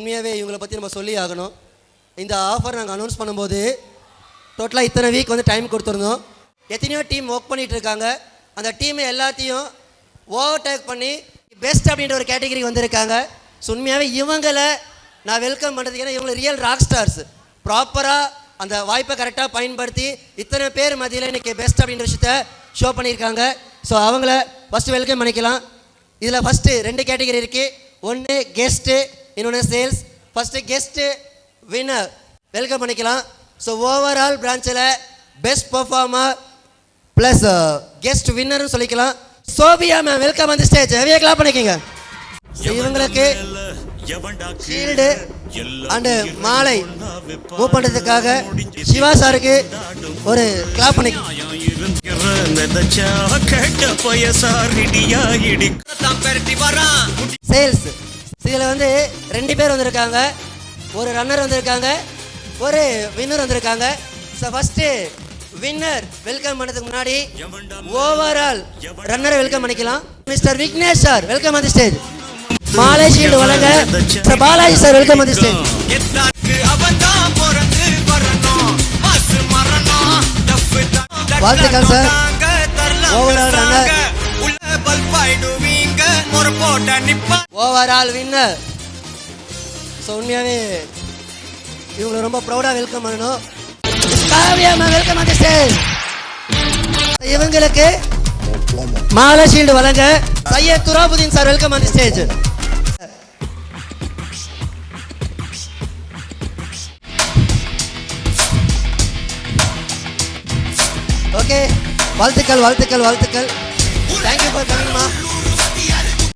உண்மையாகவே இவங்களை பற்றி நம்ம சொல்லி ஆகணும். இந்த ஆஃபர் நாங்கள் அனௌன்ஸ் பண்ணும்போது டோட்டலாக இத்தனை வீக் வந்து டைம் கொடுத்துருந்தோம். எத்தனையோ டீம் ஒர்க் பண்ணிகிட்டு இருக்காங்க. அந்த டீமை எல்லாத்தையும் ஓவர்டேக் பண்ணி பெஸ்ட் அப்படின்ற ஒரு கேட்டகரி வந்திருக்காங்க. ஸோ உண்மையாகவே இவங்களை நான் வெல்கம் பண்ணுறதுக்கு, ஏன்னா இவங்க ரியல் ராக் ஸ்டார்ஸ். ப்ராப்பராக அந்த வாய்ப்பை கரெக்டாக பயன்படுத்தி இத்தனை பேர் மத்தியில் இன்றைக்கி பெஸ்ட் அப்படின்ற விஷயத்த ஷோ பண்ணியிருக்காங்க. ஸோ அவங்கள ஃபஸ்ட்டு வெல்கம் பண்ணிக்கலாம். இதில் ஃபஸ்ட்டு 2 கேட்டகரி இருக்குது. ஒன்று கெஸ்ட்டு, இன்னொன்று sales. First guest winner welcome பண்ணிக்கலாம். ஸோ ஓவரால் பிரான்ச்சில் பெஸ்ட் பர்ஃபார்மர் ப்ளஸ் கெஸ்ட் வின்னர்னு சொல்லிக்கலாம். சோபியா மேம் வெல்கம் அந்த ஸ்டேஜ். ஹெவியாக கிளாப் பண்ணிக்கோங்க. இவங்களுக்கு ஷீல்டு அண்டு மாலை மூவ் பண்ணுறதுக்காக சிவா சாருக்கு ஒரு கிளாப் பண்ணிக்கலாம். சேல்ஸ் இதில் வந்து 2 பேர் வந்திருக்காங்க. ஒரு ரன்னர் வந்திருக்காங்க, ஒரு வின்னர் வந்திருக்காங்க. ஸோ ஃபஸ்ட்டு வின்னர் வெல்கம் பண்ணதுக்கு முன்னாடி ஓவரால் ரன்னரை வெல்கம் பண்ணிக்கலாம். Mister Vignesh sir welcome on the stage. மாலை ஷீல்டு வழங்க mister Balaji sir welcome on the stage. வாழ்த்துக்கள் sir. Overall runner, overall winner. So உண்மையாகவே இவங்களை ரொம்ப ப்ரௌடாக வெல்கம் பண்ணணும். Welcome on the stage. இவங்களுக்கு மாலை ஷீல்டு வழங்க Syed Turabuddin sir welcome on the stage. Okay, வாழ்த்துக்கள் வாழ்த்துக்கள் வாழ்த்துக்கள். தேங்க்யூ ஃபார் கமிங் மா.